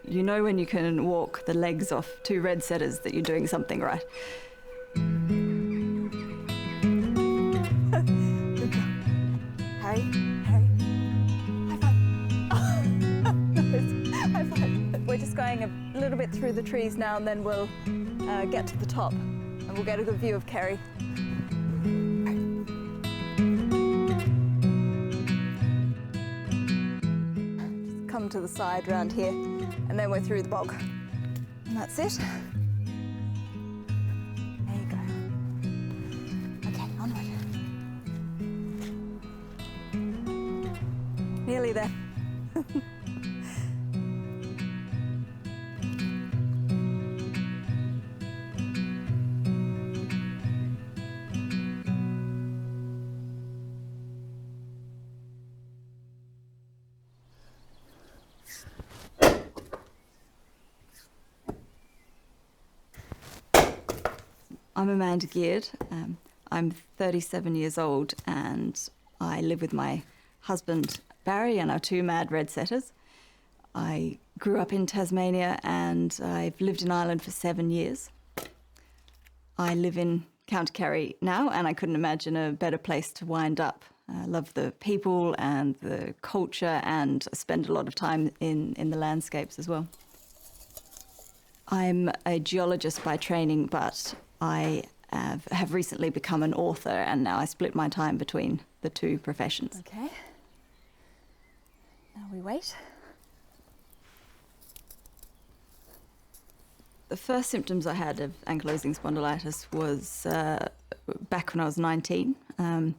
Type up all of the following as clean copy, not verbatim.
You know when you can walk the legs off two red setters that you're doing something right. Good girl. Harry, Harry. High five. Oh, high five. We're just going a little bit through the trees now, and then we'll get to the top and we'll get a good view of Kerry. Just come to the side round here, and then we're through the bog. And that's it. There you go. Okay, onward. Nearly there. I'm Amanda Geard. I'm 37 years old and I live with my husband Barry and our two mad red setters. I grew up in Tasmania and I've lived in Ireland for 7 years. I live in County Kerry now and I couldn't imagine a better place to wind up. I love the people and the culture and I spend a lot of time in the landscapes as well. I'm a geologist by training, but I have recently become an author and now I split my time between the two professions. Okay. Now we wait. The first symptoms I had of ankylosing spondylitis was back when I was 19. I'm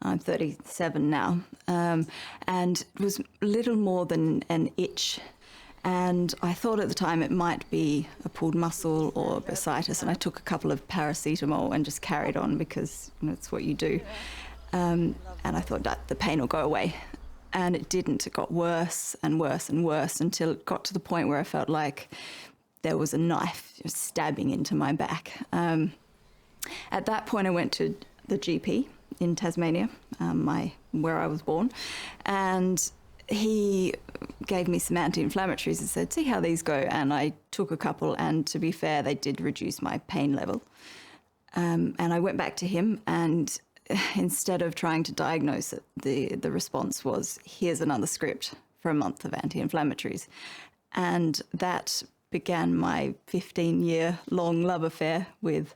37 now. And it was little more than an itch. And I thought at the time it might be a pulled muscle or bursitis, and I took a couple of paracetamol and just carried on because that's what you do. And I thought that the pain will go away. And it didn't. It got worse and worse and worse until it got to the point where I felt like there was a knife stabbing into my back. At that point I went to the GP in Tasmania, where I was born, and he gave me some anti-inflammatories and said, see how these go. And I took a couple, and to be fair, they did reduce my pain level. And I went back to him, and instead of trying to diagnose it, the response was, here's another script for a month of anti-inflammatories. And that began my 15-year-long love affair with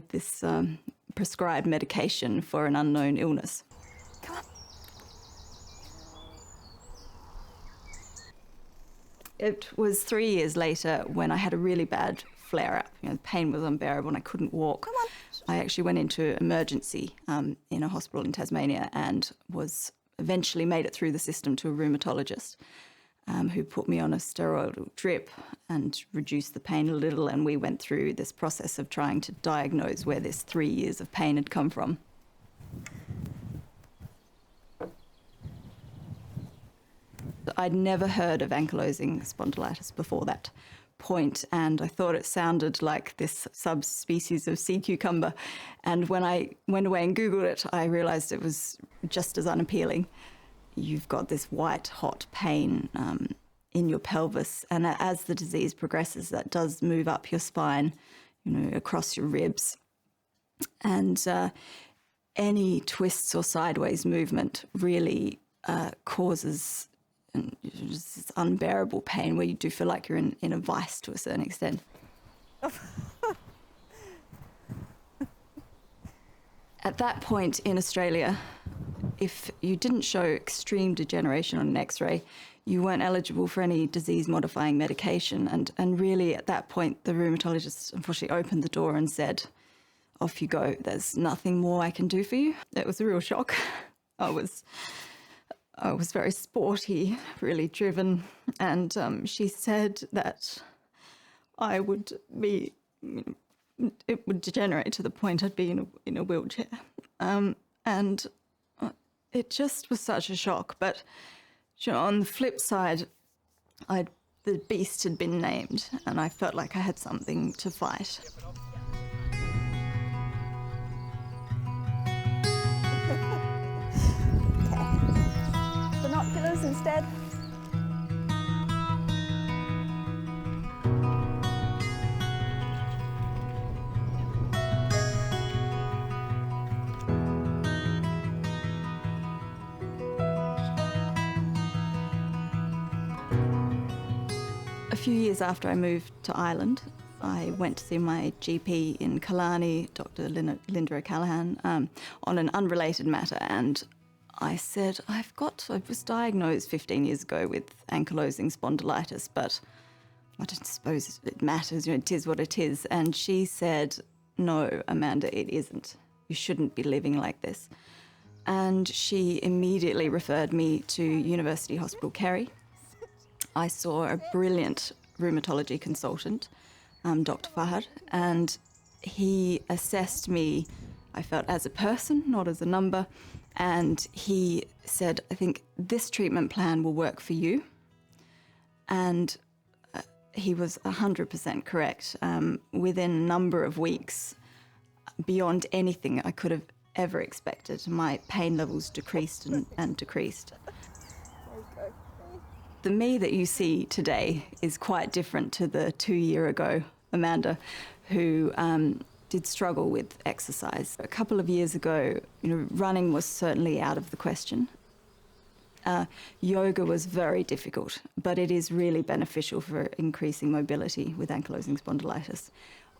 this prescribed medication for an unknown illness. Come on. It was 3 years later when I had a really bad flare-up. The pain was unbearable and I couldn't walk. Come on. I actually went into emergency in a hospital in Tasmania and was eventually made it through the system to a rheumatologist who put me on a steroidal drip and reduced the pain a little, and we went through this process of trying to diagnose where this 3 years of pain had come from. I'd never heard of ankylosing spondylitis before that point, and I thought it sounded like this subspecies of sea cucumber. And when I went away and Googled it, I realised it was just as unappealing. You've got this white, hot pain in your pelvis, and as the disease progresses, that does move up your spine, across your ribs. And any twists or sideways movement really causes this unbearable pain where you do feel like you're in a vice to a certain extent. At that point in Australia, if you didn't show extreme degeneration on an X-ray, you weren't eligible for any disease-modifying medication. And really, at that point, the rheumatologist unfortunately opened the door and said, off you go, there's nothing more I can do for you. It was a real shock. I was very sporty, really driven, and she said that I would be, it would degenerate to the point I'd be in a wheelchair. And it just was such a shock. But on the flip side, the beast had been named, and I felt like I had something to fight. Binoculars instead. A few years after I moved to Ireland, I went to see my GP in Killarney, Dr. Linda O'Callaghan, on an unrelated matter, and I said, I was diagnosed 15 years ago with ankylosing spondylitis, but I don't suppose it matters, it is what it is. And she said, no, Amanda, it isn't. You shouldn't be living like this. And she immediately referred me to University Hospital Kerry. I saw a brilliant rheumatology consultant, Dr. Fahad, and he assessed me, I felt, as a person, not as a number. And he said, I think this treatment plan will work for you. And he was 100% correct. Within a number of weeks, beyond anything I could have ever expected, my pain levels decreased and decreased. The me that you see today is quite different to the 2 year ago Amanda, who did struggle with exercise. A couple of years ago, running was certainly out of the question. Yoga was very difficult, but it is really beneficial for increasing mobility with ankylosing spondylitis.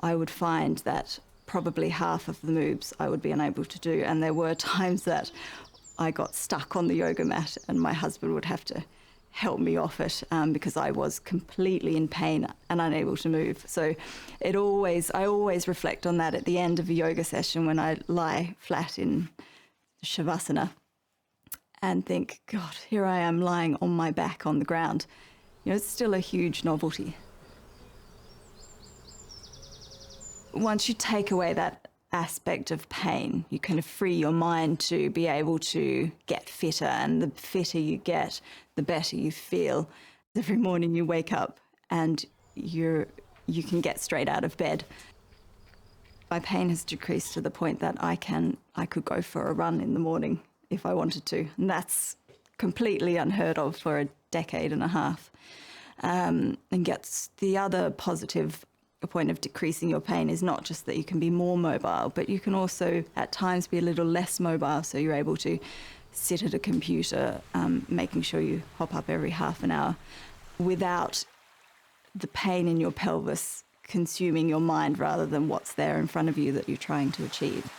I would find that probably half of the moves I would be unable to do, and there were times that I got stuck on the yoga mat and my husband would have to help me off it because I was completely in pain and unable to move. So I always reflect on that at the end of a yoga session when I lie flat in Shavasana and think, God, here I am lying on my back on the ground. It's still a huge novelty. Once you take away that aspect of pain, you kind of free your mind to be able to get fitter, and the fitter you get, the better you feel. Every morning you wake up and you can get straight out of bed. My pain has decreased to the point that I could go for a run in the morning if I wanted to, and that's completely unheard of for a decade and a half. And gets the other positive point of decreasing your pain is not just that you can be more mobile, but you can also at times be a little less mobile, so you're able to sit at a computer, making sure you hop up every half an hour without the pain in your pelvis consuming your mind rather than what's there in front of you that you're trying to achieve.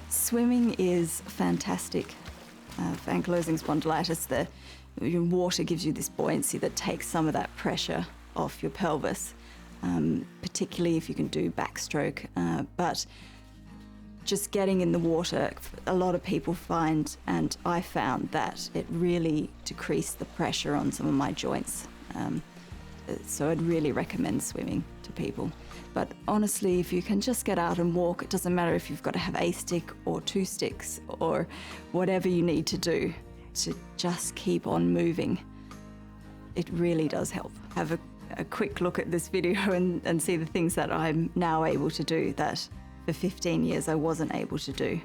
Swimming is fantastic for ankylosing spondylitis. Your water gives you this buoyancy that takes some of that pressure off your pelvis, particularly if you can do backstroke. But just getting in the water, a lot of people find, and I found, that it really decreased the pressure on some of my joints. So I'd really recommend swimming to people. But honestly, if you can just get out and walk, it doesn't matter if you've got to have a stick or 2 sticks or whatever you need to do to just keep on moving. It really does help. Have a quick look at this video and see the things that I'm now able to do that for 15 years I wasn't able to do.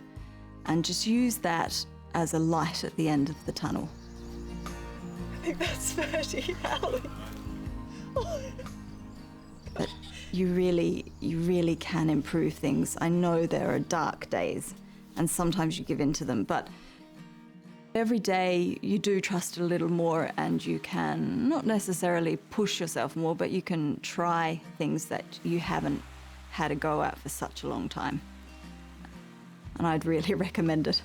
And just use that as a light at the end of the tunnel. I think that's Bertie howling. But you really can improve things. I know there are dark days and sometimes you give in to them, but every day you do trust a little more, and you can not necessarily push yourself more, but you can try things that you haven't had a go at for such a long time. And I'd really recommend it.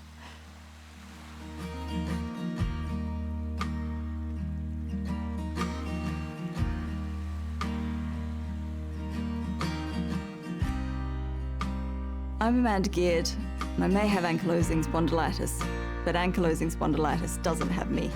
I'm Amanda Geard, and I may have ankylosing spondylitis, but ankylosing spondylitis doesn't have me.